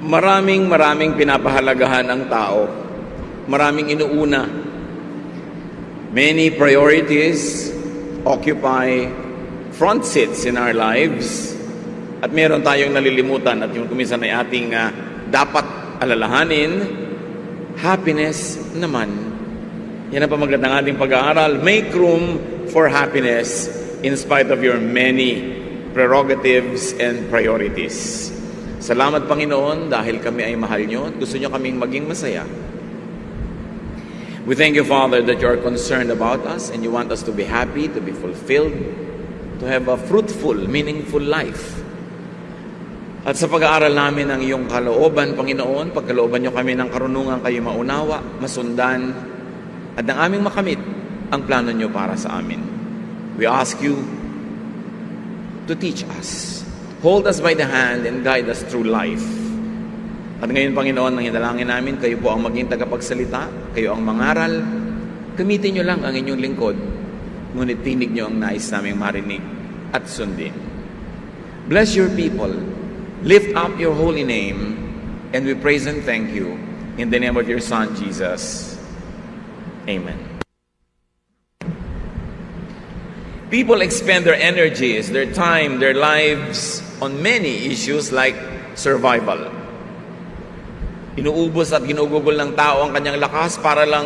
Maraming pinapahalagahan ang tao. Maraming inuuna. Many priorities occupy front seats in our lives. At meron tayong nalilimutan at yung kuminsan ay ating dapat alalahanin, happiness naman. Yan ang pamagat ng ating pag-aaral. Make room for happiness in spite of your many prerogatives and priorities. Salamat Panginoon dahil kami ay mahal nyo at gusto nyo kaming maging masaya. We thank you, Father, that you are concerned about us and you want us to be happy, to be fulfilled, to have a fruitful, meaningful life. At sa pag-aaral namin ng iyong kalooban, Panginoon, pagkalooban nyo kami ng karunungan kayo maunawa, masundan, at ng aming makamit ang plano nyo para sa amin. We ask you to teach us. Hold us by the hand and guide us through life. At ngayon, Panginoon, nang hinalangin namin, kayo po ang maging tagapagsalita, kayo ang mangaral, gamitin nyo lang ang inyong lingkod, ngunit tinig nyo ang nais naming marinig at sundin. Bless your people, lift up your holy name, and we praise and thank you in the name of your Son, Jesus. Amen. People expend their energies, their time, their lives on many issues like survival. Inuubos at ginugugol ng tao ang kanyang lakas para lang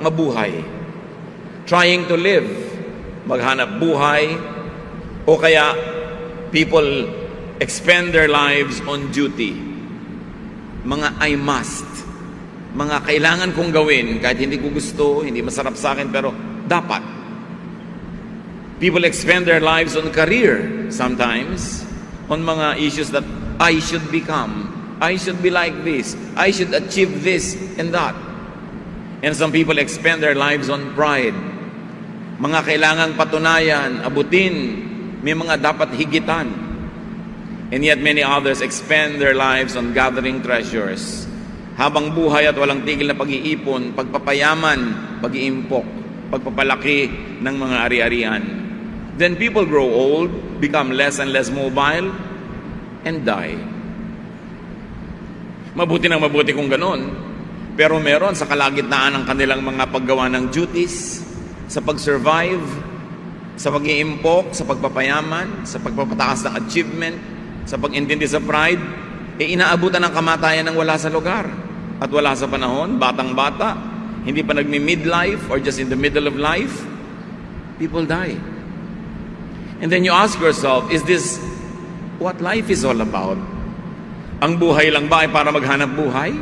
mabuhay. Trying to live, maghanap buhay, o kaya people expend their lives on duty. Mga I must, mga kailangan kong gawin kahit hindi ko gusto, hindi masarap sa akin, pero dapat. People expend their lives on career sometimes, on mga issues that I should become, I should be like this, I should achieve this and that. And some people expend their lives on pride. Mga kailangang patunayan, abutin, may mga dapat higitan. And yet many others expend their lives on gathering treasures. Habang buhay at walang tigil na pag-iipon, pagpapayaman, pag-iimpok, pagpapalaki ng mga ari-arian. Then people grow old, become less and less mobile, and die. Mabuti kung ganon. Pero meron sa kalagitnaan ng kanilang mga paggawa ng duties, sa pag-survive, sa pag-iimpok, sa pagpapayaman, sa pagpapataas ng achievement, sa pag-intindi sa pride, inaabutan ng kamatayan ng wala sa lugar. At wala sa panahon, batang-bata, hindi pa nagmi-midlife or just in the middle of life, people die. And then you ask yourself, is this what life is all about? Ang buhay lang ba ay para maghanap buhay?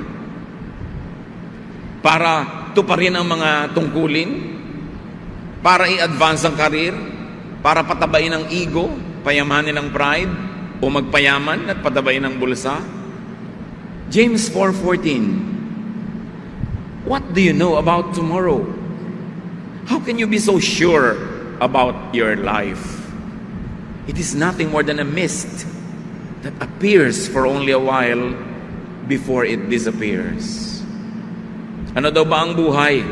Para tuparin ang mga tungkulin? Para i-advance ang karir? Para patabain ang ego? Payamanin ang pride? O magpayaman at patabain ang bulsa? James 4:14. What do you know about tomorrow? How can you be so sure about your life? It is nothing more than a mist that appears for only a while before it disappears. Ano daw ba ang buhay?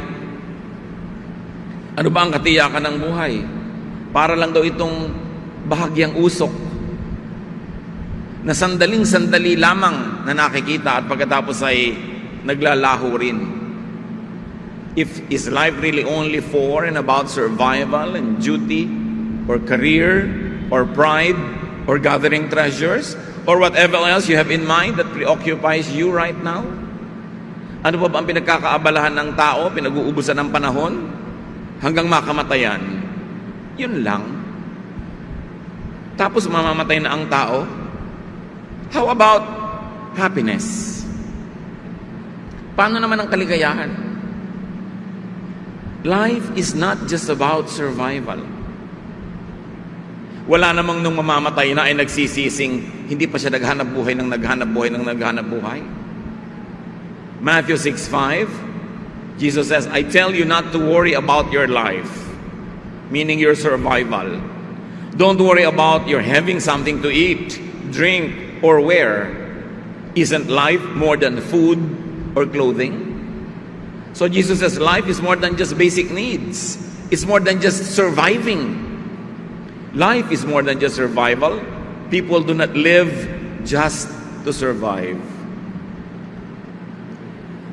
Ano ba ang katiyakan ng buhay? Para lang daw itong bahagyang usok na sandaling-sandali lamang na nakikita at pagkatapos ay naglalaho rin. Is life really only for and about survival and duty or career or pride or gathering treasures or whatever else you have in mind that preoccupies you right now? Ano ba ang pinagkakaabalahan ng tao, pinag-uubusan ng panahon hanggang makamatayan? Yun lang. Tapos mamamatay na ang tao. How about happiness? Paano naman ang kaligayahan? Life is not just about survival. Wala namang nung mamamatay na ay nagsisising, hindi pa siya naghanap buhay. Matthew 6:5, Jesus says, I tell you not to worry about your life, meaning your survival. Don't worry about your having something to eat, drink, or wear. Isn't life more than food or clothing? So Jesus says life is more than just basic needs. It's more than just surviving. Life is more than just survival. People do not live just to survive.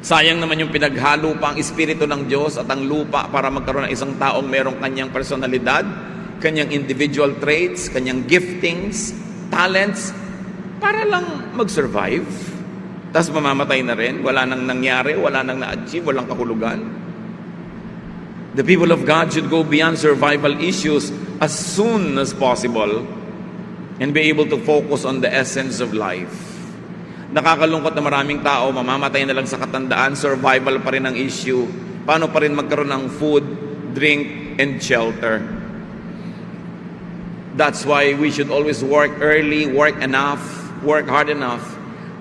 Sayang naman yung pinaghalo pa ang Espiritu ng Diyos at ang lupa para magkaroon ng isang taong merong kanyang personalidad, kanyang individual traits, kanyang giftings, talents, para lang mag-survive. Tapos mamamatay na rin, wala nang nangyari, wala nang na-achieve, walang kahulugan. The people of God should go beyond survival issues as soon as possible and be able to focus on the essence of life. Nakakalungkot na maraming tao, mamamatay na lang sa katandaan, survival pa rin ang issue. Paano pa rin magkaroon ng food, drink, and shelter? That's why we should always work early, work hard enough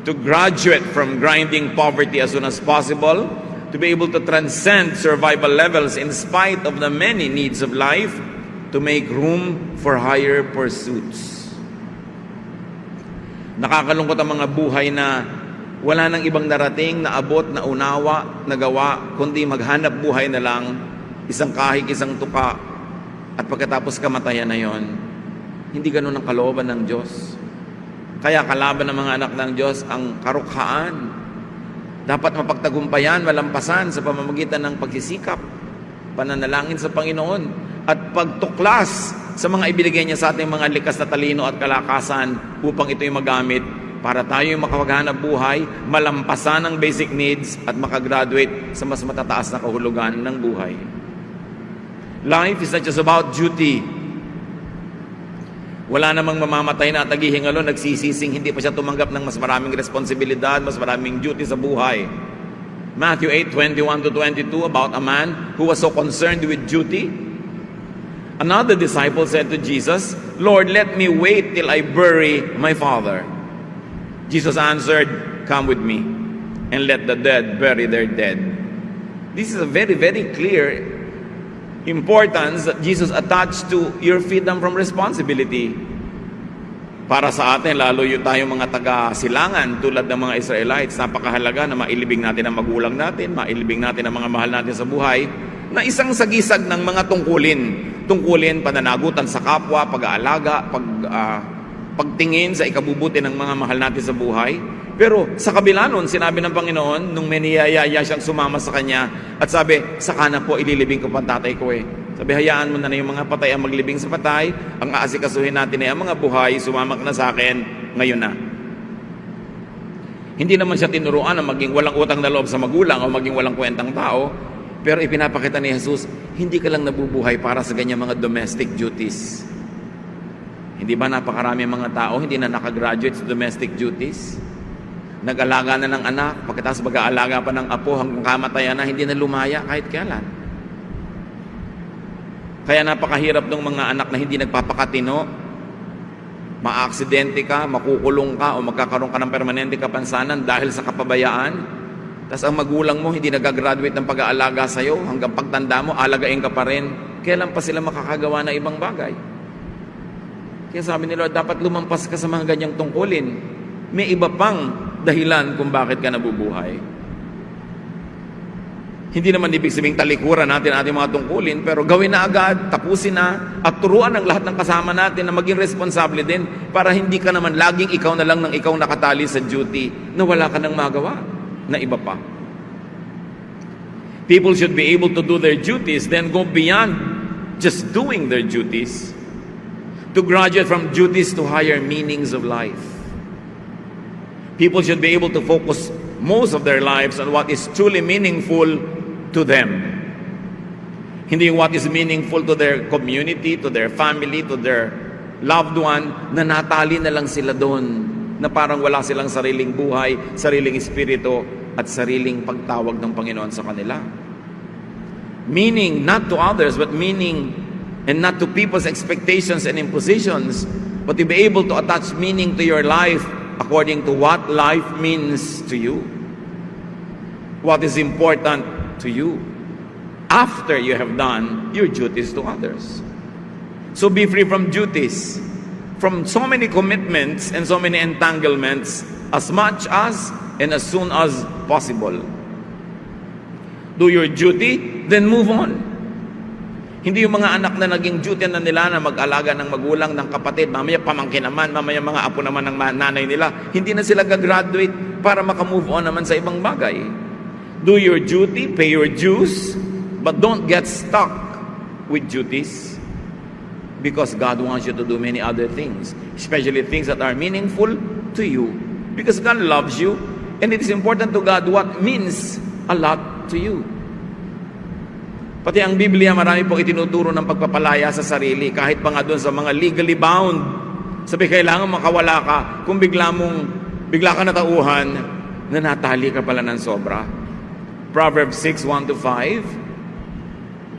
to graduate from grinding poverty as soon as possible, to be able to transcend survival levels in spite of the many needs of life, to make room for higher pursuits. Nakakalungkot ang mga buhay na wala nang ibang narating, naabot, naunawa, nagawa, kundi maghanap buhay na lang, isang kahig, isang tuka, at pagkatapos kamatayan na yon. Hindi ganun ang kalooban ng Diyos. Kaya kalaban ng mga anak ng Diyos ang karukhaan. Dapat mapagtagumpayan, malampasan sa pamamagitan ng pagsisikap, pananalangin sa Panginoon, at pagtuklas sa mga ibinigay niya sa ating mga likas na talino at kalakasan upang ito'y magamit para tayo makapaghanap buhay, malampasan ang basic needs at makagraduate sa mas matataas na kahulugan ng buhay. Life is not just about duty. Wala namang mamamatay na at naghihingalo, nagsisising, hindi pa siya tumanggap ng mas maraming responsibilidad, mas maraming duty sa buhay. Matthew 8:21-22 about a man who was so concerned with duty. Another disciple said to Jesus, "Lord, let me wait till I bury my father." Jesus answered, "Come with me and let the dead bury their dead." This is a very, very clear importance that Jesus attached to your freedom from responsibility. Para sa atin, lalo yung tayong mga taga-silangan tulad ng mga Israelites, napakahalaga na mailibing natin ang magulang natin, mailibing natin ang mga mahal natin sa buhay, na isang sagisag ng mga tungkulin, pananagutan sa kapwa, pag-aalaga, pagtingin sa ikabubuti ng mga mahal natin sa buhay. Pero sa kabila nun, sinabi ng Panginoon, nung may niyayaya siyang sumama sa kanya, at sabi, "Saka na po ililibing ko pa ang tatay ko eh." Sabi, hayaan mo na yung mga patay ang maglibing sa patay, ang aasikasuhin natin ay ang mga buhay, sumama ka na sa akin, ngayon na. Hindi naman siya tinuruan na maging walang utang na loob sa magulang o maging walang kwentang tao, pero ipinapakita ni Jesus, hindi ka lang nabubuhay para sa ganyan mga domestic duties. Hindi ba napakarami mga tao hindi na nakagraduate sa domestic duties? Nag-alaga na ng anak, pagkatapos mag-aalaga pa ng apo hanggang kamatayan na, hindi na lumaya kahit kailan. Kaya napakahirap ng mga anak na hindi nagpapakatino. Maaaksidente ka, makukulong ka, o magkakaroon ka ng permanente kapansanan dahil sa kapabayaan. Tapos ang magulang mo hindi nag-graduate ng pag-aalaga sa'yo, hanggang pagtanda mo, alagain ka pa rin. Kailan pa sila makakagawa na ibang bagay? Kaya sabi ni Lord, dapat lumampas ka sa mga ganyang tungkulin. May iba pang dahilan kung bakit ka nabubuhay. Hindi naman ibig sabing talikuran natin ating mga tungkulin, pero gawin na agad, tapusin na, at turuan ang lahat ng kasama natin na maging responsable din para hindi ka naman laging ikaw na lang ng ikaw nakatali sa duty na wala ka nang magawa na iba pa. People should be able to do their duties, then go beyond just doing their duties, to graduate from duties to higher meanings of life. People should be able to focus most of their lives on what is truly meaningful to them. Hindi yung what is meaningful to their community, to their family, to their loved one, na natali na lang sila doon, na parang wala silang sariling buhay, sariling espiritu, at sariling pagtawag ng Panginoon sa kanila. Meaning not to others, but meaning, and not to people's expectations and impositions, but to be able to attach meaning to your life according to what life means to you. What is important to you after you have done your duties to others. So be free from duties, from so many commitments and so many entanglements, as much as and as soon as possible. Do your duty, then move on. Hindi yung mga anak na naging duty na nila na mag-alaga ng magulang, ng kapatid, mamaya pamangkin naman, mamaya mga apo naman ng nanay nila, hindi na sila gagraduate para makamove on naman sa ibang bagay. Do your duty, pay your dues, but don't get stuck with duties, because God wants you to do many other things, especially things that are meaningful to you, because God loves you, and it is important to God what means a lot to you. Pati ang Biblia, marami pong itinuturo ng pagpapalaya sa sarili, kahit pa nga doon sa mga legally bound. Sabi, kailangan makawala ka kung bigla ka natauhan na natali ka pala ng sobra. Proverbs 6:1-5,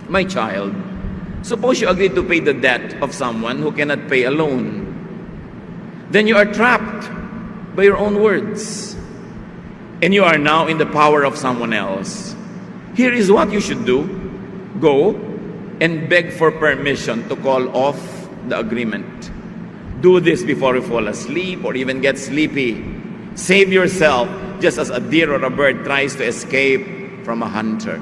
My child, suppose you agree to pay the debt of someone who cannot pay alone. Then you are trapped by your own words, and you are now in the power of someone else. Here is what you should do. Go and beg for permission to call off the agreement. Do this before you fall asleep or even get sleepy. Save yourself just as a deer or a bird tries to escape from a hunter.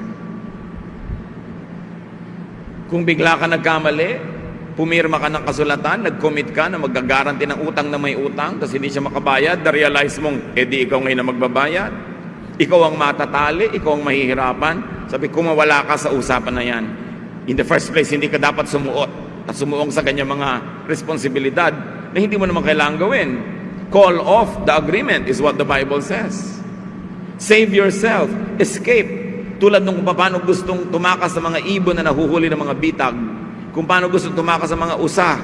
Kung bigla ka nagkamali, pumirma ka ng kasulatan, nag-commit ka na mag-guarantee ng utang na may utang, tapos hindi siya makabayad, na-realize mong, di ikaw ngayon na magbabayad. Ikaw ang matatali, ikaw ang mahihirapan. Sabi, kumawala ka sa usapan na yan. In the first place, hindi ka dapat sumuot at sumuong sa kanya mga responsibilidad na hindi mo naman kailangan gawin. Call off the agreement is what the Bible says. Save yourself. Escape. Tulad nung kung paano gustong tumakas sa mga ibon na nahuhuli ng mga bitag, kung paano gustong tumakas sa mga usa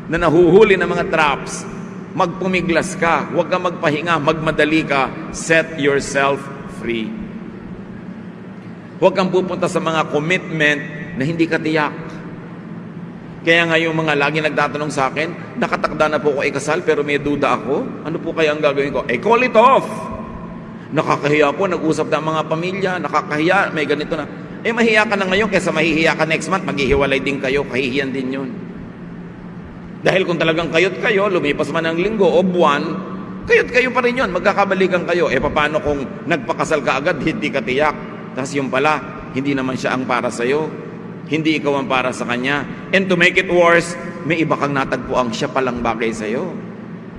na nahuhuli ng mga traps, magpumiglas ka, huwag ka magpahinga, magmadali ka, set yourself free. Huwag kang pupunta sa mga commitment na hindi ka tiyak. Kaya nga yung mga lagi nagtatanong sa akin, nakatakda na po ako ikasal pero may duda ako, ano po kaya ang gagawin ko? Call it off! Nakakahiya po, nag-usap na ang mga pamilya, nakakahiya, may ganito na. Mahihiya ka na ngayon kaysa mahihiya ka next month, maghihiwalay din kayo, kahihiyan din yun. Dahil kung talagang kayot kayo, lumipas man ang linggo o buwan, kayot kayo pa rin yun, magkakabalikan kayo. Paano kung nagpakasal ka agad, hindi ka tiyak? Tapos yung pala, hindi naman siya ang para sa'yo. Hindi ikaw ang para sa kanya. And to make it worse, may iba kang natagpuang siya palang bagay sa'yo.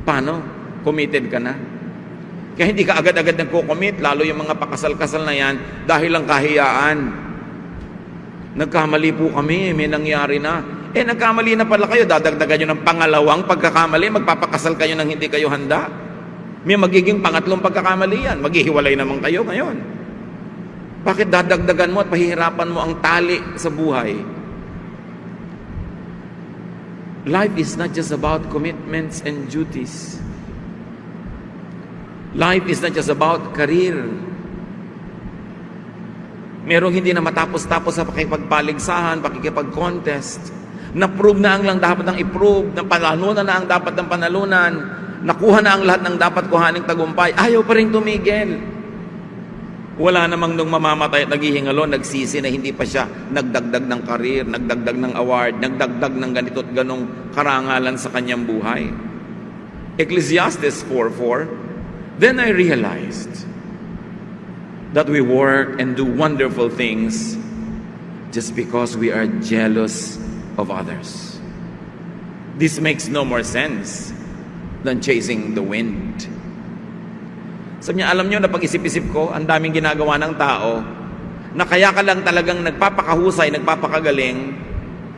Paano? Committed ka na? Kaya hindi ka agad-agad nagko-commit, lalo yung mga pakasal-kasal na yan, dahil lang kahiyaan. Nagkamali po kami, may nangyari na. Nagkamali na pala kayo, dadagdagan nyo ng pangalawang pagkakamali, magpapakasal kayo nang hindi kayo handa. May magiging pangatlong pagkakamali yan, maghihiwalay naman kayo ngayon. Bakit dadagdagan mo at pahihirapan mo ang tali sa buhay? Life is not just about commitments and duties. Life is not just about career. Merong hindi na matapos-tapos sa pakikipagpaligsahan, pakikipag-contest. Na-prove na ang lang dapat ng i-prove, na panalunan na ang dapat ng panalunan, nakuha na ang lahat ng dapat kuhaning tagumpay, ayaw pa rin tumigil. Wala namang nung mamamatay at naghihingalo, nagsisi na hindi pa siya nagdagdag ng karir, nagdagdag ng award, nagdagdag ng ganito at ganong karangalan sa kanyang buhay. Ecclesiastes 4:4, Then I realized that we work and do wonderful things just because we are jealous of others. This makes no more sense than chasing the wind. Sabi niya, alam niyo na pag-isip-isip ko, ang daming ginagawa ng tao na kaya ka lang talagang nagpapakahusay, nagpapakagaling,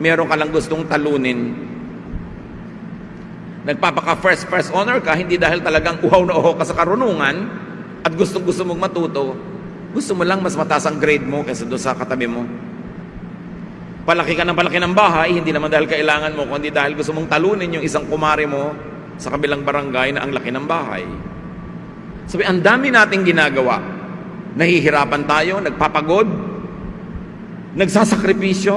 meron ka lang gustong talunin. Nagpapaka-first honor ka, hindi dahil talagang uhaw na uhaw ka sa karunungan at gustong-gusto mong matuto. Gusto mo lang mas mataas ang grade mo kaysa doon sa katabi mo. Palaki ka ng bahay, hindi naman dahil kailangan mo, kundi dahil gusto mong talunin yung isang kumare mo sa kabilang barangay na ang laki ng bahay. Sabi, ang dami nating ginagawa. Nahihirapan tayo, nagpapagod, nagsasakripisyo,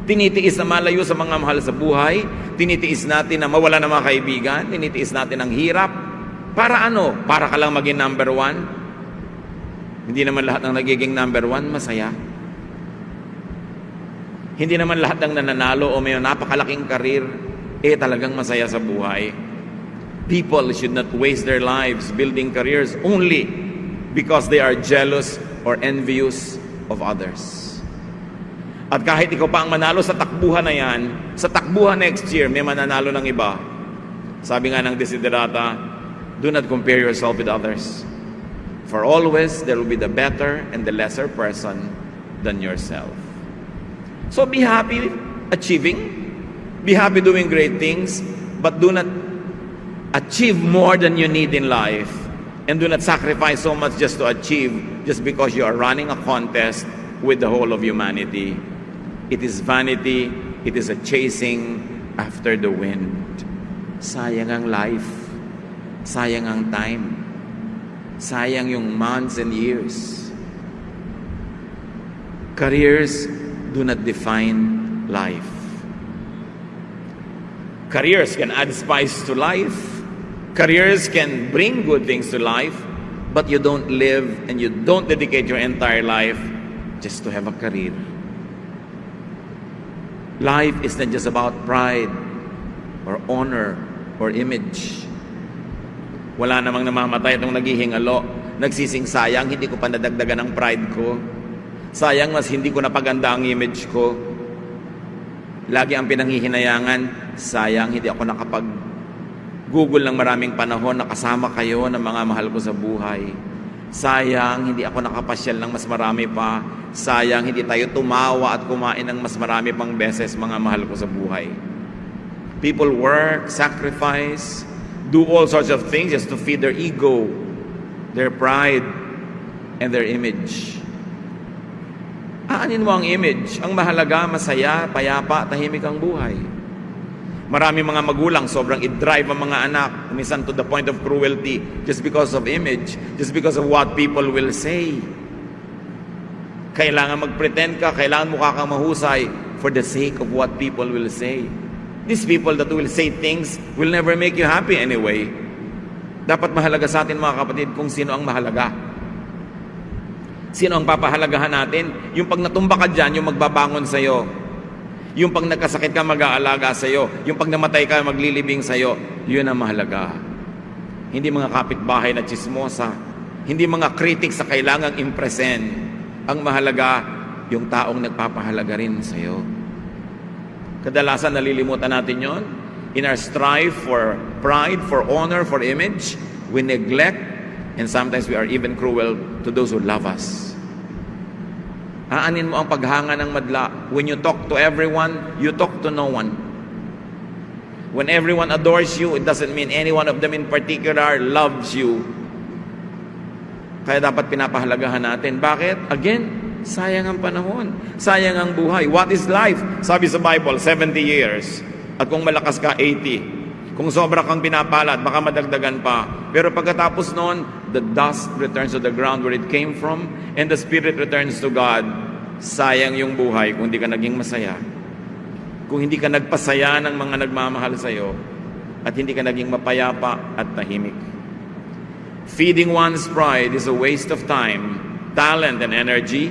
tinitiis na malayo sa mga mahal sa buhay, tinitiis natin na mawala ng mga kaibigan, tinitiis natin ang hirap. Para ano? Para ka lang maging number one? Hindi naman lahat ng nagiging number one masaya. Hindi naman lahat ng nananalo o may napakalaking karir, talagang masaya sa buhay. People should not waste their lives building careers only because they are jealous or envious of others. At kahit ikaw pa ang manalo sa takbuhan na yan, sa takbuhan next year, may mananalo ng iba. Sabi nga ng Desiderata, do not compare yourself with others. For always there will be the better and the lesser person than yourself. So be happy achieving, be happy doing great things, but do not achieve more than you need in life, and do not sacrifice so much just to achieve, just because you are running a contest with the whole of humanity. It is vanity, it is a chasing after the wind. Sayang ang life, sayang ang time, sayang yung months and years. Careers do not define life. Careers can add spice to life. Careers can bring good things to life, but you don't live and you don't dedicate your entire life just to have a career. Life is not just about pride or honor or image. Wala namang namamatay itong naghihingalo, nagsising sayang, hindi ko pa nadagdagan ang pride ko. Sayang, mas hindi ko napaganda ang image ko. Lagi ang pinanghihinayangan, sayang, hindi ako nakapag-Google ng maraming panahon, nakasama kayo ng mga mahal ko sa buhay. Sayang, hindi ako nakapasyal ng mas marami pa. Sayang, hindi tayo tumawa at kumain ng mas marami pang beses, mga mahal ko sa buhay. People work, sacrifice, do all sorts of things just to feed their ego, their pride, and their image. Aanin mo ang image. Ang mahalaga, masaya, payapa, tahimik ang buhay. Marami mga magulang, sobrang i-drive ang mga anak, minsan to the point of cruelty, just because of image, just because of what people will say. Kailangan mag-pretend ka, kailangan mukha kang mahusay for the sake of what people will say. These people that will say things will never make you happy anyway. Dapat mahalaga sa atin, mga kapatid, kung sino ang mahalaga. Sino ang papahalagahan natin? Yung pag natumba ka dyan, yung magbabangon sa'yo. Yung pag nagkasakit ka, mag-aalaga sa'yo. Yung pag namatay ka, maglilibing sa'yo. Yun ang mahalaga. Hindi mga kapitbahay na chismosa. Hindi mga critics sa kailangang impresen. Ang mahalaga, yung taong nagpapahalaga rin sa'yo. Kadalasan nalilimutan natin yon. In our strive for pride, for honor, for image, we neglect, and sometimes we are even cruel to those who love us. Aanin mo ang paghanga ng madla. When you talk to everyone, you talk to no one. When everyone adores you, it doesn't mean any one of them in particular loves you. Kaya dapat pinapahalagahan natin. Bakit? Again, sayang ang panahon. Sayang ang buhay. What is life? Sabi sa Bible, 70 years. At kung malakas ka, 80. Kung sobra kang pinapalad, baka madagdagan pa. Pero pagkatapos noon, the dust returns to the ground where it came from, and the spirit returns to God. Sayang yung buhay kung hindi ka naging masaya. Kung hindi ka nagpasaya ng mga nagmamahal sa'yo, at hindi ka naging mapayapa at tahimik. Feeding one's pride is a waste of time, talent, and energy,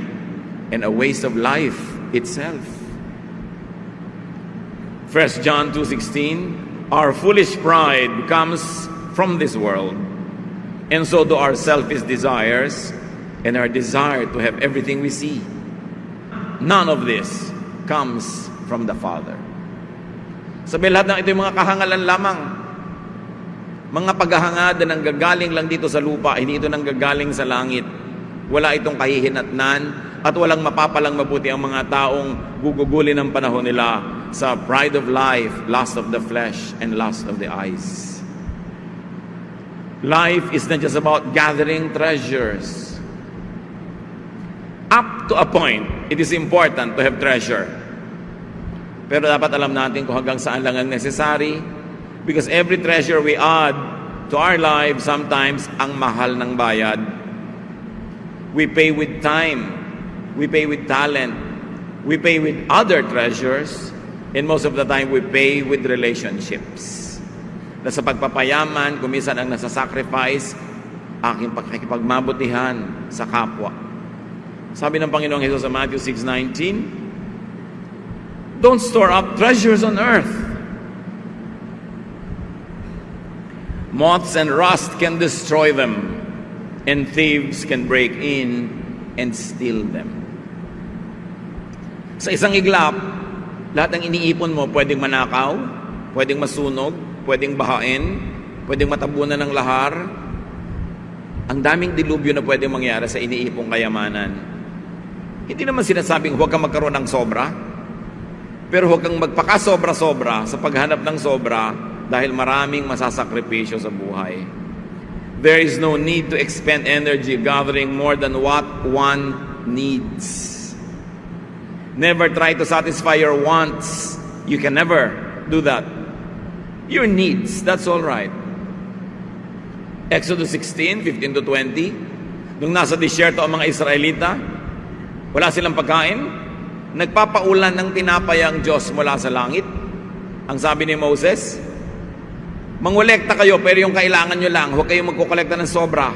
and a waste of life itself. 1 John 2:16, our foolish pride comes from this world, and so do our selfish desires and our desire to have everything we see. None of this comes from the Father. Sabi lahat ng ito yung mga kahangalan lamang. Mga paghahangad na nanggagaling lang dito sa lupa, hindi ito nanggagaling sa langit. Wala itong kahihinatnan at walang mapapalang mabuti ang mga taong gugugulin ng panahon nila sa pride of life, lust of the flesh, and lust of the eyes. Life is not just about gathering treasures. Up to a point, it is important to have treasure. Pero dapat alam natin kung hanggang saan lang ang necessary, because every treasure we add to our lives, sometimes ang mahal ng bayad. We pay with time, we pay with talent, we pay with other treasures, and most of the time we pay with relationships. Na sa pagpapayaman, kumisan ang nasa-sacrifice, aking pakikipagmabutihan sa kapwa. Sabi ng Panginoong Jesus sa Matthew 6:19, don't store up treasures on earth. Moths and rust can destroy them, and thieves can break in and steal them. Sa isang iglap, lahat ng iniipon mo pwedeng manakaw, pwedeng masunog, pwedeng bahain, pwedeng matabunan ng lahar. Ang daming dilubyo na pwede mangyari sa iniipong kayamanan. Hindi naman sinasabing huwag kang magkaroon ng sobra, pero huwag kang magpakasobra-sobra sa paghanap ng sobra dahil maraming masasakripisyo sa buhay. There is no need to expend energy gathering more than what one needs. Never try to satisfy your wants. You can never do that. Your needs, that's all right. Exodus 16, 15 to 20. Nung nasa disyerto ang mga Israelita, wala silang pagkain, nagpapaulan ng tinapay ang Diyos mula sa langit. Ang sabi ni Moses, mangolekta kayo pero yung kailangan nyo lang, huwag kayong magkukolekta ng sobra.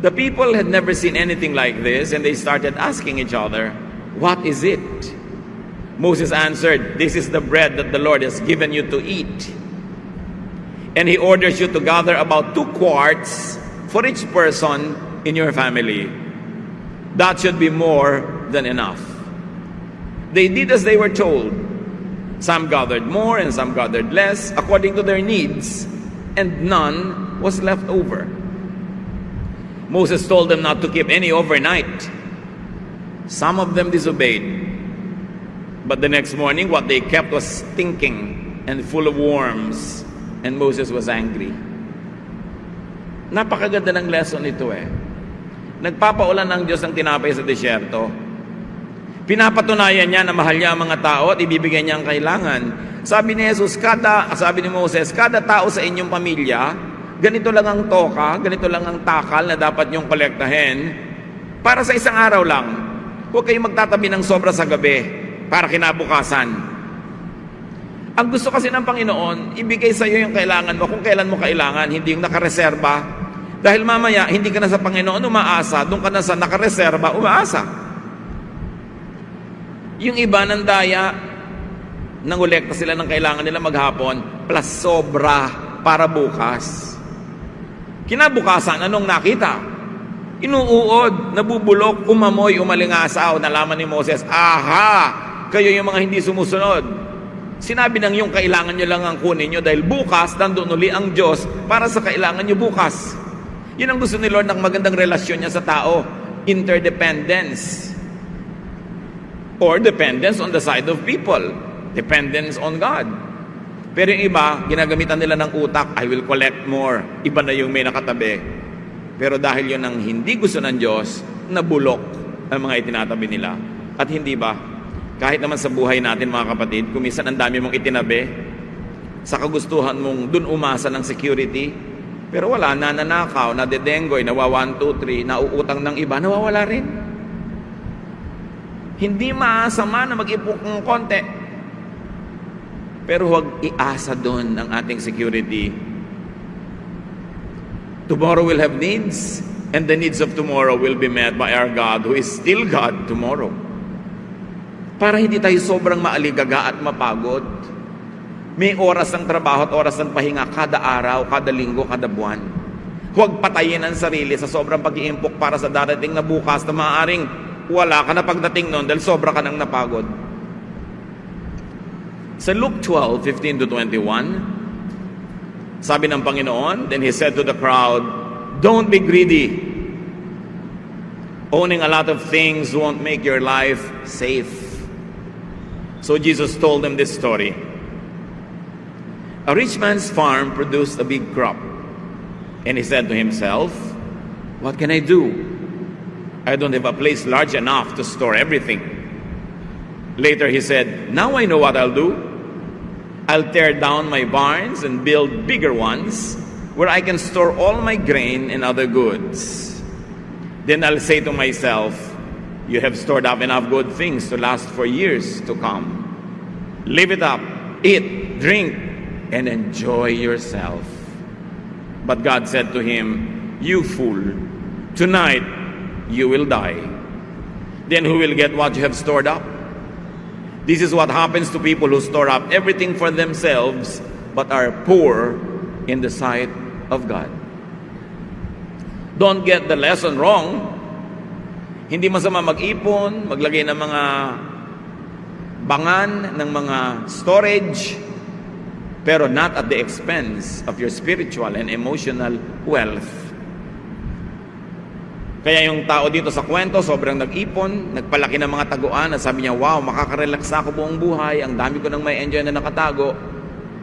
The people had never seen anything like this and they started asking each other, what is it? Moses answered, this is the bread that the Lord has given you to eat. And He orders you to gather about 2 quarts for each person in your family. That should be more than enough. They did as they were told. Some gathered more and some gathered less according to their needs, and none was left over. Moses told them not to keep any overnight. Some of them disobeyed. But the next morning, what they kept was stinking and full of worms, and Moses was angry. Napakaganda ng lesson ito eh. Nagpapaulan ng Diyos ng tinapay sa disyerto. Pinapatunayan niya na mahal niya ang mga tao at ibibigay niya ang kailangan. Sabi ni Jesus, sabi ni Moses, kada tao sa inyong pamilya, ganito lang ang toka, ganito lang ang takal na dapat niyong kolektahin para sa isang araw lang. Huwag kayong magtatabi ng sobra sa gabi para kinabukasan. Ang gusto kasi ng Panginoon, ibigay sa iyo yung kailangan mo kung kailan mo kailangan, hindi yung nakareserba. Dahil mamaya, hindi ka na sa Panginoon umaasa, doon ka na sa nakareserba umaasa. Yung iba ng daya, nangolekta sila ng kailangan nila maghapon, plus sobra para bukas. Kinabukasan, anong nakita? Inuuod, nabubulok, umamoy, umalingasaw. Nalaman ni Moses, aha, kayo yung mga hindi sumusunod. Sinabi nang yung kailangan nyo lang ang kunin nyo dahil bukas, nandun uli ang Diyos para sa kailangan nyo bukas. Yun ang gusto ni Lord ng magandang relasyon niya sa tao. Interdependence. Or dependence on the side of people. Dependence on God. Pero yung iba, ginagamitan nila ng utak, I will collect more. Iba na yung may nakatabi. Pero dahil yun ang hindi gusto ng Diyos, nabulok ang mga itinatabi nila. At hindi ba? Kahit naman sa buhay natin mga kapatid, kung minsan ang dami mong itinabi, sa kagustuhan mong dun umasa ng security, pero wala, nananakaw, nadedenggoy, nawa 1, 2, 3, nauutang ng iba, nawawala rin. Hindi maasama na mag-ipok ng konti. Pero huwag iasa doon ang ating security. Tomorrow will have needs, and the needs of tomorrow will be met by our God, who is still God tomorrow. Para hindi tayo sobrang maaligaga at mapagod. May oras ng trabaho at oras ng pahinga kada araw, kada linggo, kada buwan. Huwag patayin ang sarili sa sobrang pag-iimpok para sa darating na bukas na maaaring wala ka na pagdating noon dahil sobra ka nang napagod. Sa Luke 12, 15 to 21, sabi ng Panginoon, then He said to the crowd, don't be greedy. Owning a lot of things won't make your life safe. So Jesus told them this story. A rich man's farm produced a big crop. And he said to himself, what can I do? I don't have a place large enough to store everything. Later he said, now I know what I'll do. I'll tear down my barns and build bigger ones where I can store all my grain and other goods. Then I'll say to myself, you have stored up enough good things to last for years to come. Live it up, eat, drink, and enjoy yourself. But God said to him, you fool, tonight you will die. Then who will get what you have stored up? This is what happens to people who store up everything for themselves but are poor in the sight of God. Don't get the lesson wrong. Hindi masama mag-ipon, maglagay ng mga bangan, ng mga storage, pero not at the expense of your spiritual and emotional wealth. Kaya yung tao dito sa kwento, sobrang nag-ipon, nagpalaki ng mga taguan, at sabi niya, wow, makakarelax ako buong buhay, ang dami ko nang may enjoy na nakatago.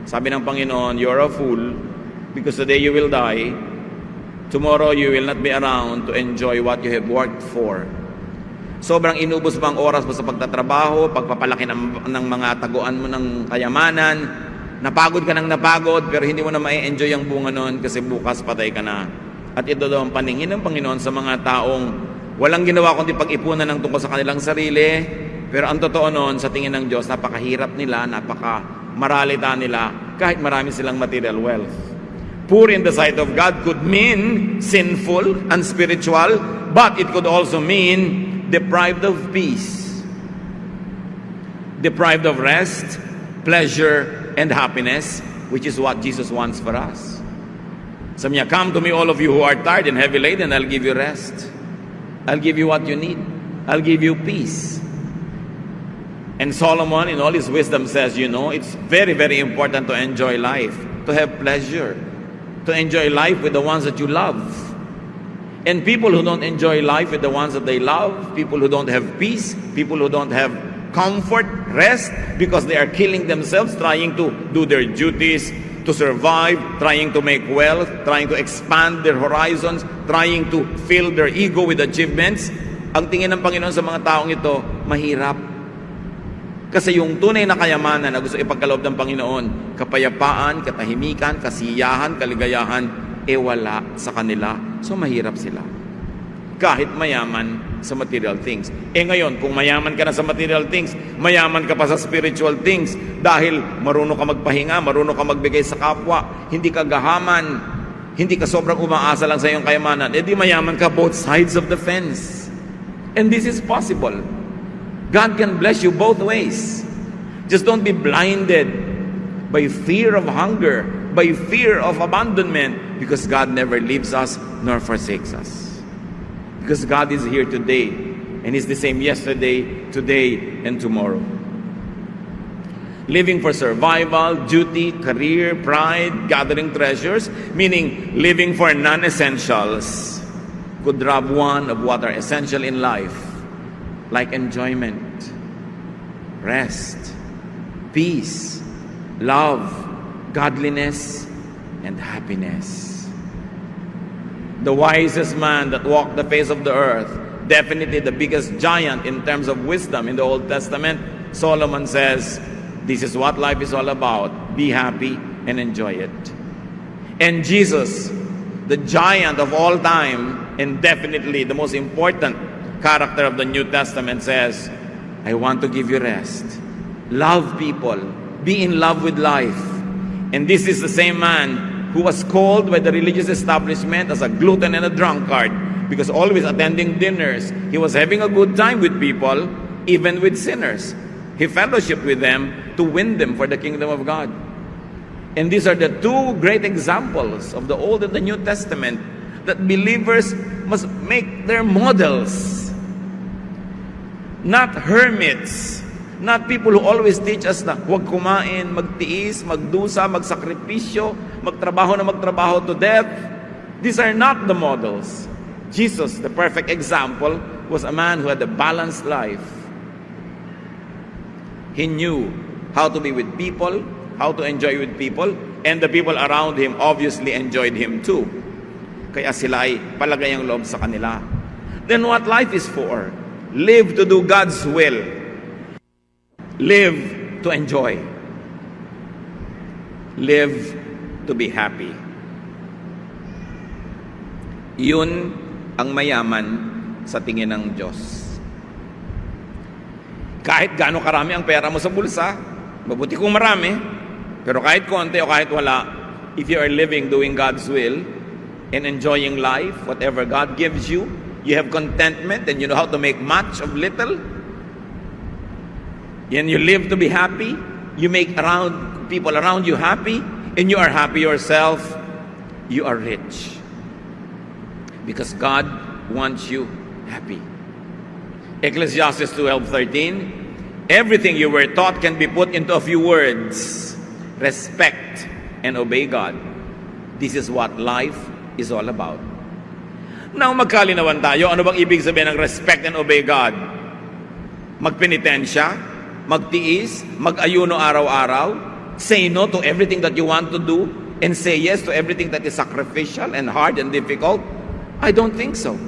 Sabi ng Panginoon, you're a fool, because today you will die, tomorrow you will not be around to enjoy what you have worked for. Sobrang inubos mo ang oras mo sa pagtatrabaho, pagpapalaki ng mga taguan mo ng kayamanan, napagod ka ng napagod, pero hindi mo na ma-enjoy ang bunga nun kasi bukas patay ka na. At ito daw ang paningin ng Panginoon sa mga taong walang ginawa kundi pag-ipunan ng tungkol sa kanilang sarili, pero ang totoo nun, sa tingin ng Diyos, napakahirap nila, napakamaralita nila, kahit marami silang material wealth. Poor in the sight of God could mean sinful, unspiritual, but it could also mean deprived of peace, deprived of rest, pleasure, and happiness, which is what Jesus wants for us. Sabi niya, come to me all of you who are tired and heavy laden, I'll give you rest. I'll give you what you need. I'll give you peace. And Solomon, in all his wisdom, says, it's very, very important to enjoy life, to have pleasure, to enjoy life with the ones that you love. And people who don't enjoy life with the ones that they love, people who don't have peace, people who don't have comfort, rest, because they are killing themselves, trying to do their duties, to survive, trying to make wealth, trying to expand their horizons, trying to fill their ego with achievements. Ang tingin ng Panginoon sa mga taong ito, mahirap. Kasi yung tunay na kayamanan na gusto ipagkaloob ng Panginoon, kapayapaan, katahimikan, kasiyahan, kaligayahan, wala sa kanila. So mahirap sila. Kahit mayaman sa material things. Ngayon, kung mayaman ka na sa material things, mayaman ka pa sa spiritual things dahil marunong ka magpahinga, marunong ka magbigay sa kapwa, hindi ka gahaman, hindi ka sobrang umaasa lang sa iyong kayamanan, di mayaman ka both sides of the fence. And this is possible. God can bless you both ways. Just don't be blinded by fear of hunger, by fear of abandonment, because God never leaves us nor forsakes us. Because God is here today, and He's the same yesterday, today, and tomorrow. Living for survival, duty, career, pride, gathering treasures, meaning living for non-essentials, could rob one of what are essential in life, like enjoyment, rest, peace, love, godliness, and happiness. The wisest man that walked the face of the earth, definitely the biggest giant in terms of wisdom in the Old Testament, Solomon says, this is what life is all about. Be happy and enjoy it. And Jesus, the giant of all time, and definitely the most important character of the New Testament, says, I want to give you rest. Love people. Be in love with life. And this is the same man who was called by the religious establishment as a glutton and a drunkard, because always attending dinners, he was having a good time with people, even with sinners. He fellowshiped with them to win them for the kingdom of God. And these are the two great examples of the Old and the New Testament that believers must make their models. Not hermits, not people who always teach us na huwag kumain, magtiis, magdusa, magsakripisyo, magtrabaho to death. These are not the models. Jesus, the perfect example, was a man who had a balanced life. He knew how to be with people, how to enjoy with people, and the people around him obviously enjoyed him too. Kaya sila ay palagay ang loob sa kanila. Then what life is for? Live to do God's will. Live to enjoy. Live to be happy. Yun ang mayaman sa tingin ng Diyos. Kahit gaano karami ang pera mo sa bulsa, mabuti kung marami, pero kahit konti o kahit wala, if you are living doing God's will and enjoying life, whatever God gives you, you have contentment and you know how to make much of little, and you live to be happy, you make people around you happy, and you are happy yourself, you are rich. Because God wants you happy. Ecclesiastes 12:13, everything you were taught can be put into a few words. Respect and obey God. This is what life is all about. Now, magkalinawan tayo. Ano bang ibig sabihin ng respect and obey God? Magpenitensya, magtiis, mag-ayuno araw-araw, say no to everything that you want to do, and say yes to everything that is sacrificial and hard and difficult? I don't think so.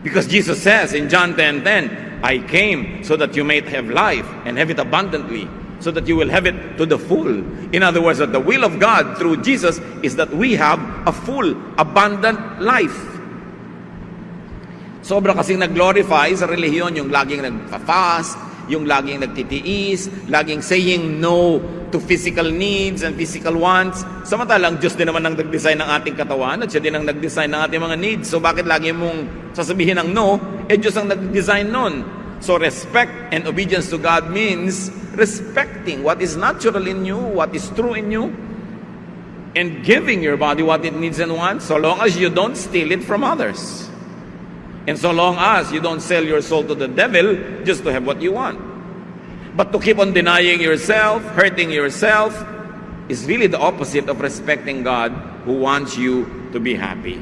Because Jesus says in John 10:10, I came so that you might have life and have it abundantly, so that you will have it to the full. In other words, that the will of God through Jesus is that we have a full, abundant life. Sobra kasing nag-glorify sa relihiyon yung laging nagpa-fast, yung laging nagtitiis, laging saying no to physical needs and physical wants. Samantalang Diyos din naman ang nag-design ng ating katawan at siya din ang nag-design ng ating mga needs. So bakit lagi mong sasabihin ng no? Diyos ang nag-design nun. So respect and obedience to God means respecting what is natural in you, what is true in you, and giving your body what it needs and wants, so long as you don't steal it from others. And so long as you don't sell your soul to the devil just to have what you want. But to keep on denying yourself, hurting yourself, is really the opposite of respecting God who wants you to be happy.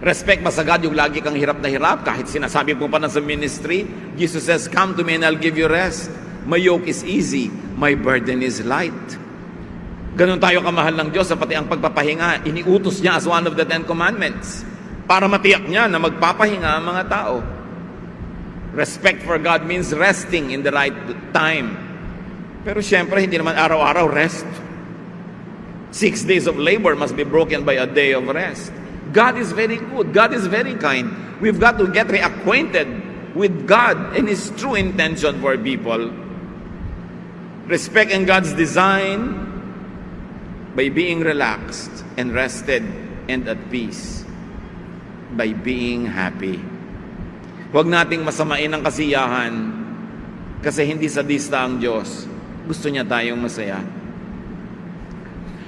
Respect ba sa God yung lagi kang hirap na hirap kahit sinasabi mo pa na sa ministry? Jesus says, come to me and I'll give you rest. My yoke is easy, my burden is light. Ganon tayo kamahal ng Diyos, pati ang pagpapahinga, iniutos niya as one of the 10 commandments para matiyak niya na magpapahinga ang mga tao. Respect for God means resting in the right time. Pero syempre, hindi naman araw-araw rest. 6 days of labor must be broken by a day of rest. God is very good. God is very kind. We've got to get reacquainted with God and His true intention for people. Respect in God's design by being relaxed and rested and at peace. By being happy. Huwag nating masamain ang kasiyahan kasi hindi sadista ang Diyos. Gusto niya tayong masaya.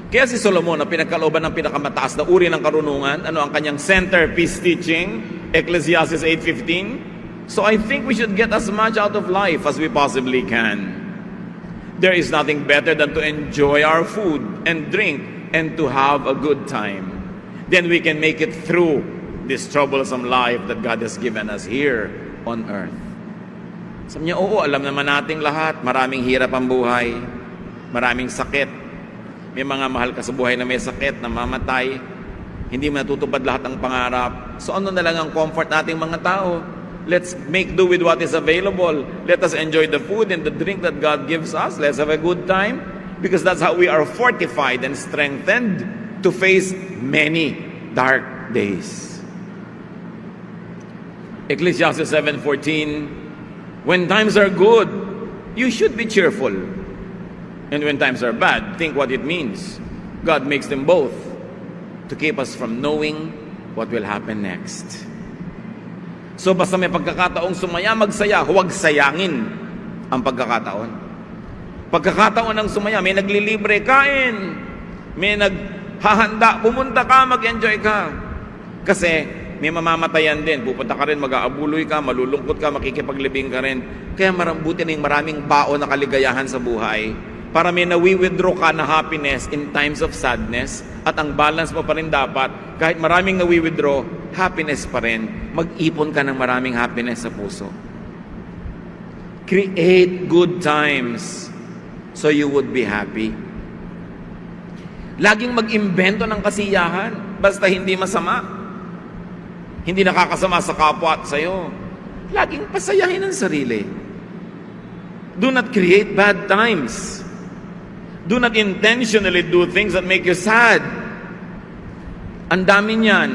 Kaya si Solomon, na pinagkalooban ng pinakamataas na uri ng karunungan, ano ang kanyang centerpiece teaching? Ecclesiastes 8:15. So I think we should get as much out of life as we possibly can. There is nothing better than to enjoy our food and drink and to have a good time. Then we can make it through this troublesome life that God has given us here on earth. Sabi niya, oo, alam naman nating lahat, maraming hirap ang buhay, maraming sakit. May mga mahal ka sa buhay na may sakit, na mamatay, hindi matutupad lahat ng pangarap. So ano na lang ang comfort nating mga tao? Let's make do with what is available. Let us enjoy the food and the drink that God gives us. Let's have a good time, because that's how we are fortified and strengthened to face many dark days. Ecclesiastes 7:14, when times are good, you should be cheerful. And when times are bad, think what it means. God makes them both to keep us from knowing what will happen next. So basta may pagkakataong sumaya, magsaya, huwag sayangin ang pagkakataon. Pagkakataon ng sumaya, may naglilibre, kain. May naghahanda, pumunta ka, mag-enjoy ka. Kasi may mamamatayan din. Pupunta ka rin, mag-aabuloy ka, malulungkot ka, makikipaglibing ka rin. Kaya marambuti na yung maraming baon na kaligayahan sa buhay para may nawi-withdraw ka na happiness in times of sadness, at ang balance mo pa rin dapat, kahit maraming nawi-withdraw, happiness pa rin. Mag-ipon ka ng maraming happiness sa puso. Create good times so you would be happy. Laging mag-imbento ng kasiyahan, basta hindi masama. Hindi nakakasama sa kapwa at sa'yo. Laging pasayahin ang sarili. Do not create bad times. Do not intentionally do things that make you sad. Ang dami niyan.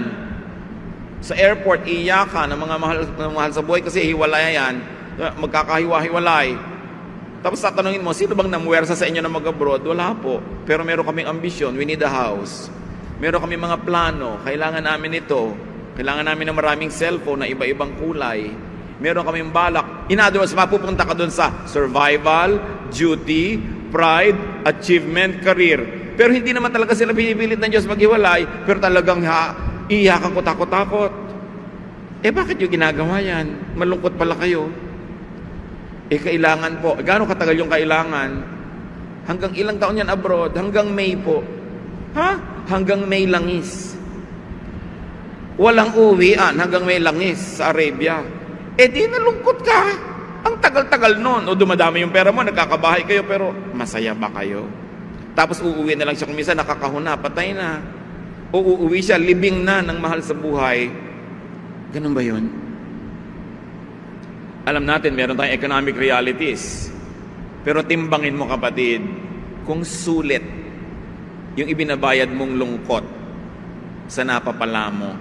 Sa airport, iiyak ka ng mga mahal sa buhay kasi hiwalay yan. Magkakahiwa-hiwalay. Tapos tatanungin mo, sino bang namuwersa sa inyo na mag-abroad? Wala po. Pero meron kaming ambisyon. We need a house. Meron kaming mga plano. Kailangan namin ito. Kailangan namin ng maraming cellphone na iba-ibang kulay. Meron kaming balak. In other words, mapupunta ka dun sa survival, duty, pride, achievement, career. Pero hindi naman talaga sila pinipilit ng Diyos maghiwalay, pero talagang iiyakan ko, takot-takot. Bakit yung ginagawa yan? Malungkot pala kayo. Kailangan po. Gaano katagal yung kailangan? Hanggang ilang taon yan abroad? Hanggang May po. Hanggang May langis. Walang uwian hanggang may langis sa Arabia. Eh di nalungkot ka. Ang tagal-tagal nun. O dumadami yung pera mo, nagkakabahay kayo, pero masaya ba kayo? Tapos uuwi na lang siya kung minsan, nakakahuna, patay na. O uuwi siya, libing na ng mahal sa buhay. Ganun ba yun? Alam natin, meron tayong economic realities. Pero timbangin mo, kapatid, kung sulit yung ibinabayad mong lungkot sa napapala mo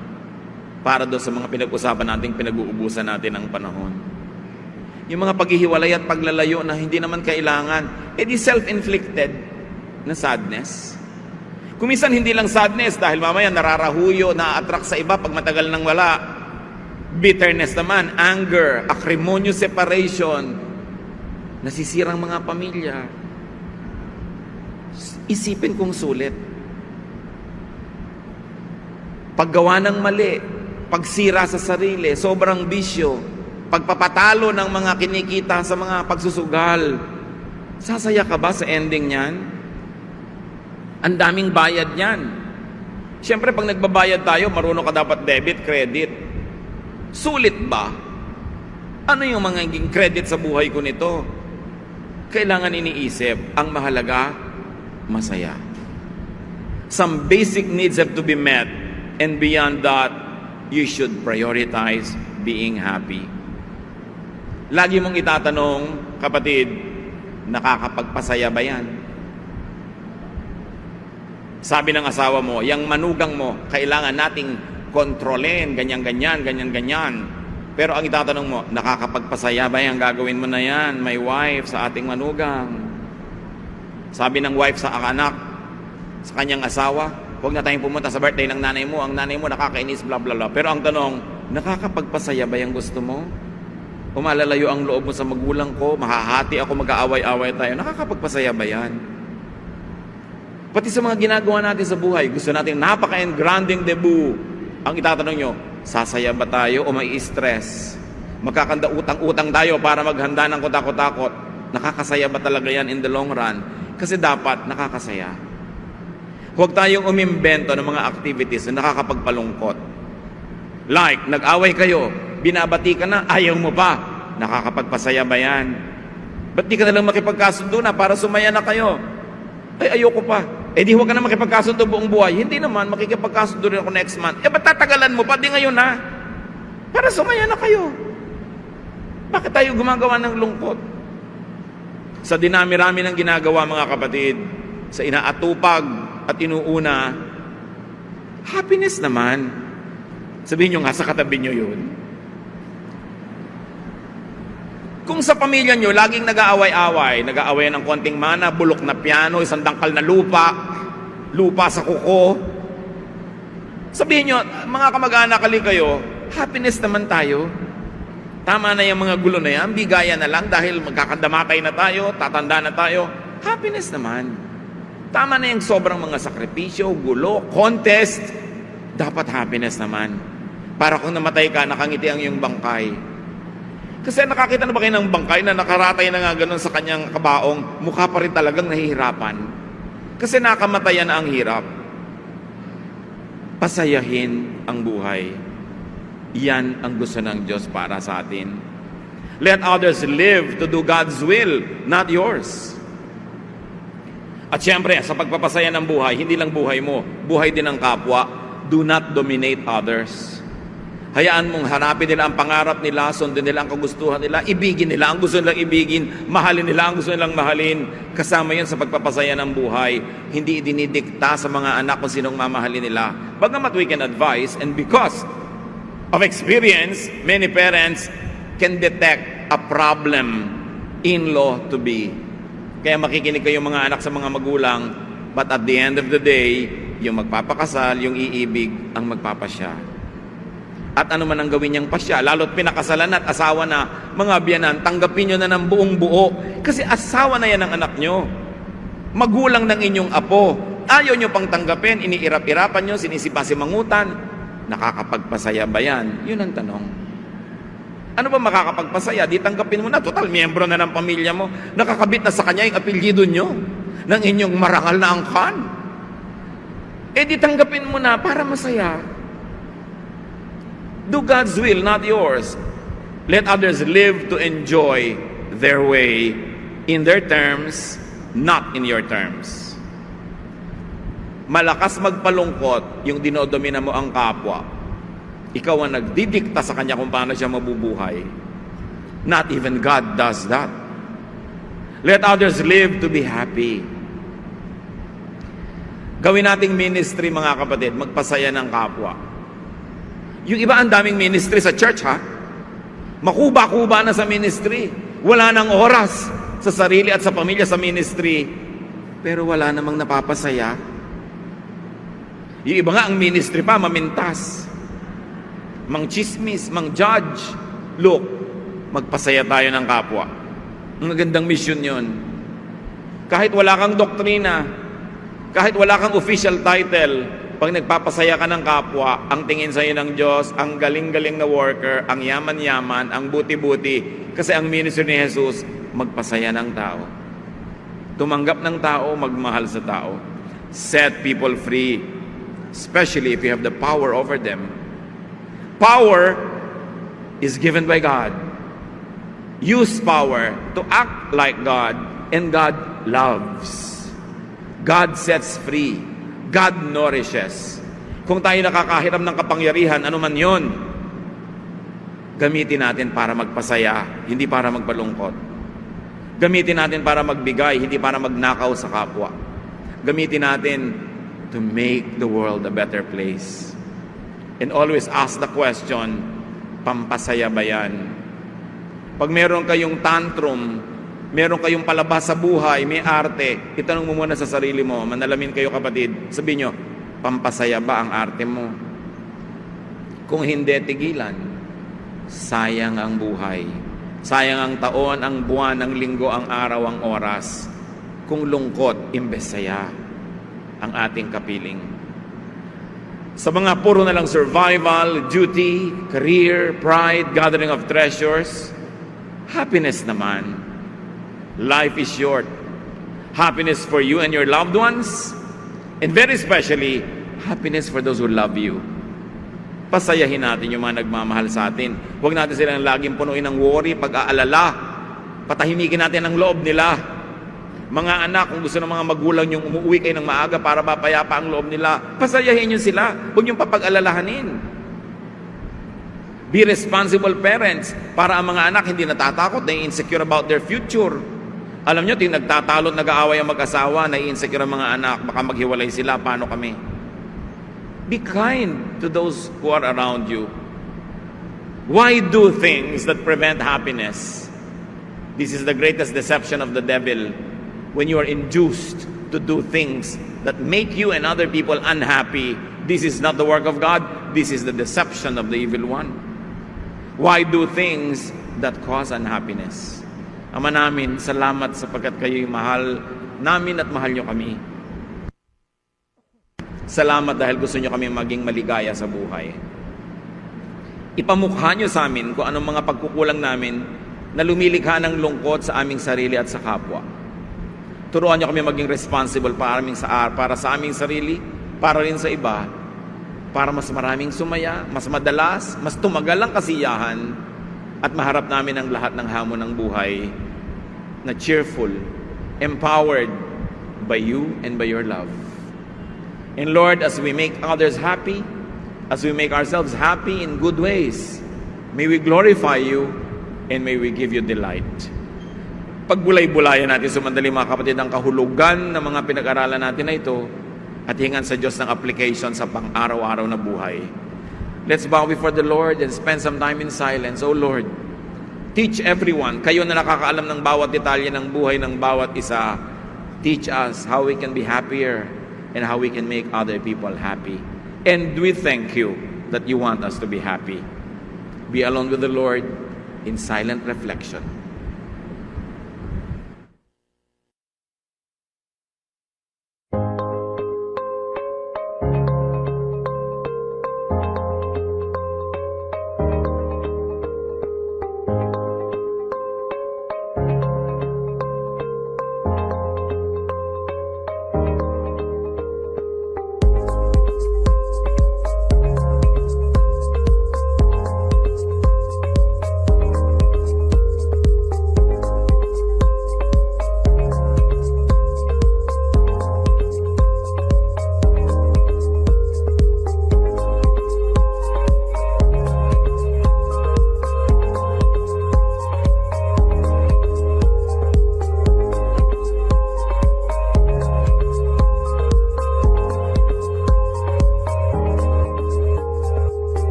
para doon sa mga pinag-usapan natin, pinag-uubusan natin ng panahon. Yung mga paghihiwalay at paglalayo na hindi naman kailangan, di self-inflicted na sadness. Kung minsan hindi lang sadness dahil mamaya nararahuyo, na-attract sa iba pag matagal nang wala. Bitterness naman, anger, acrimonious separation, nasisirang mga pamilya. Isipin kung sulit. Paggawa ng mali, pagsira sa sarili, sobrang bisyo, pagpapatalo ng mga kinikita sa mga pagsusugal. Sasaya ka ba sa ending niyan? Ang daming bayad niyan. Siyempre, pag nagbabayad tayo, marunong ka dapat debit, credit. Sulit ba? Ano yung mga naging credit sa buhay ko nito? Kailangan iniisip. Ang mahalaga, masaya. Some basic needs have to be met, and beyond that, you should prioritize being happy. Lagi mong itatanong, kapatid, nakakapagpasaya ba yan? Sabi ng asawa mo, yung manugang mo, kailangan nating kontrolin, ganyan-ganyan, ganyan-ganyan. Pero ang itatanong mo, nakakapagpasaya ba yan? Gagawin mo na yan, my wife, sa ating manugang. Sabi ng wife sa anak, sa kanyang asawa, huwag na tayong pumunta sa birthday ng nanay mo. Ang nanay mo nakakainis, bla bla bla. Pero ang tanong, nakakapagpasaya ba yung gusto mo? O malalayo ang loob mo sa magulang ko, mahahati ako, mag-aaway-away tayo. Nakakapagpasaya ba yan? Pati sa mga ginagawa natin sa buhay, gusto natin napaka-engranding debut. Ang itatanong nyo, sasaya ba tayo o may stress? Magkakanda utang-utang tayo para maghanda ng kutakot-takot. Nakakasaya ba talaga yan in the long run? Kasi dapat nakakasaya. Huwag tayong umimbento ng mga activities na nakakapagpalungkot. Like, nag-away kayo, binabati ka na, ayaw mo pa. Nakakapagpasaya ba yan? Ba't di ka na lang makipagkasundo na para sumaya na kayo? Ay, ayoko pa. Di huwag ka na makipagkasundo buong buhay. Hindi naman, makikipagkasundo rin ako next month. Ba't tatagalan mo pa? Di ngayon na. Para sumaya na kayo. Bakit tayo gumagawa ng lungkot? Sa dinami-rami ng ginagawa, mga kapatid, sa inaatupag at inuuna, happiness naman. Sabihin nyo nga, sa katabi nyo yun. Kung sa pamilya nyo, laging nag-aaway-away, nag-aaway ng konting mana, bulok na piano, isang dangkal na lupa sa kuko. Sabihin nyo, mga kamag-anak kayo, happiness naman tayo. Tama na yung mga gulo na yan, bigaya na lang dahil magkakandamatay na tayo, tatanda na tayo. Happiness naman. Tama na yung sobrang mga sakripisyo, gulo, contest. Dapat happiness naman. Para kung namatay ka, nakangiti ang iyong bangkay. Kasi nakakita na ba kayo ng bangkay na nakaratay na nga ganun sa kanyang kabaong, mukha pa rin talagang nahihirapan. Kasi nakamatayan na ang hirap. Pasayahin ang buhay. Yan ang gusto ng Diyos para sa atin. Let others live to do God's will, not yours. At syempre, sa pagpapasaya ng buhay, hindi lang buhay mo, buhay din ng kapwa. Do not dominate others. Hayaan mong hanapin nila ang pangarap nila, sundin nila ang kagustuhan nila, ibigin nila ang gusto nilang ibigin, mahalin nila ang gusto nilang mahalin. Kasama yan sa pagpapasaya ng buhay. Hindi dinidikta sa mga anak kung sinong mamahalin nila. Bagamat we can advise, and because of experience, many parents can detect a problem in-law to be. Kaya makikinig kayo mga anak sa mga magulang, but at the end of the day, yung magpapakasal, yung iibig, ang magpapasya. At ano man ang gawin niyang pasya, lalo't pinakasalan na at asawa na, mga biyanan, tanggapin nyo na ng buong buo. Kasi asawa na yan ang anak nyo. Magulang ng inyong apo. Ayaw nyo pang tanggapin, iniirap-irapan nyo, sinisipa-simangutan. Nakakapagpasaya ba yan? Yun ang tanong. Ano ba makakapagpasaya? Di tanggapin mo na. Total, miyembro na ng pamilya mo. Nakakabit na sa kanya yung apelyido nyo ng inyong marangal na angkan. Di tanggapin mo na para masaya. Do God's will, not yours. Let others live to enjoy their way in their terms, not in your terms. Malakas magpalungkot yung dinodomina mo ang kapwa. Ikaw ang nagdidikta sa kanya kung paano siya mabubuhay. Not even God does that. Let others live to be happy. Gawin nating ministry, mga kapatid, magpasaya ng kapwa. Yung iba ang daming ministry sa church, ha? Makuba-kuba na sa ministry. Wala nang oras sa sarili at sa pamilya sa ministry. Pero wala namang napapasaya. Yung iba nga ang ministry pa, mamintas. Mang chismis, mang judge. Look, magpasaya tayo ng kapwa. Ang magandang mission yon. Kahit wala kang doktrina, kahit wala kang official title, pag nagpapasaya ka ng kapwa, ang tingin sa iyo ng Diyos, ang galing-galing na worker, ang yaman-yaman, ang buti-buti. Kasi ang ministry ni Jesus, magpasaya ng tao. Tumanggap ng tao, magmahal sa tao. Set people free, especially if you have the power over them. Power is given by God. Use power to act like God, and God loves. God sets free. God nourishes. Kung tayo nakakahiram ng kapangyarihan, ano man yon, gamitin natin para magpasaya, hindi para magpalungkot. Gamitin natin para magbigay, hindi para magnakaw sa kapwa. Gamitin natin to make the world a better place. And always ask the question, pampasaya ba yan? Pag meron kayong tantrum, meron kayong palabas sa buhay, may arte, itanong mo muna sa sarili mo, manalamin kayo kapatid, sabihin nyo, pampasaya ba ang arte mo? Kung hindi, tigilan. Sayang ang buhay. Sayang ang taon, ang buwan, ang linggo, ang araw, ang oras. Kung lungkot, imbes saya ang ating kapiling. Sa mga puro na lang survival, duty, career, pride, gathering of treasures, happiness naman. Life is short. Happiness for you and your loved ones, and very especially, happiness for those who love you. Pasayahin natin yung mga nagmamahal sa atin. Huwag natin silang laging punuin ng worry, pag-aalala. Patahimikin natin ang loob nila. Mga anak, kung gusto ng mga magulang yung umuwi kayo ng maaga para mapayapa ang loob nila, pasayahin nyo sila. Huwag nyo papag-alalahanin. Be responsible parents para ang mga anak hindi natatakot, na-insecure about their future. Alam nyo, yung nagtatalo at nag-aaway ang mag-asawa, na-insecure ang mga anak, baka maghiwalay sila, paano kami? Be kind to those who are around you. Why do things that prevent happiness? This is the greatest deception of the devil. When you are induced to do things that make you and other people unhappy, this is not the work of God. This is the deception of the evil one. Why do things that cause unhappiness? Ama namin, salamat sapagkat kayo'y mahal namin at mahal nyo kami. Salamat dahil gusto nyo kami maging maligaya sa buhay. Ipamukha nyo sa amin kung anong mga pagkukulang namin na lumilikha ng lungkot sa aming sarili at sa kapwa. Turuan nyo kami maging responsible para sa aming sarili, para rin sa iba, para mas maraming sumaya, mas madalas, mas tumagal ang kasiyahan, at maharap namin ang lahat ng hamon ng buhay na cheerful, empowered by you and by your love. And Lord, as we make others happy, as we make ourselves happy in good ways, may we glorify you and may we give you delight. Pagbulay-bulayan natin sumandali mga kapatid ang kahulugan ng mga pinag-aralan natin na ito at hingan sa Diyos ng application sa pang-araw-araw na buhay. Let's bow before the Lord and spend some time in silence. Oh Lord, teach everyone, kayo na nakakaalam ng bawat detalye ng buhay ng bawat isa, teach us how we can be happier and how we can make other people happy. And we thank you that you want us to be happy. Be alone with the Lord in silent reflection.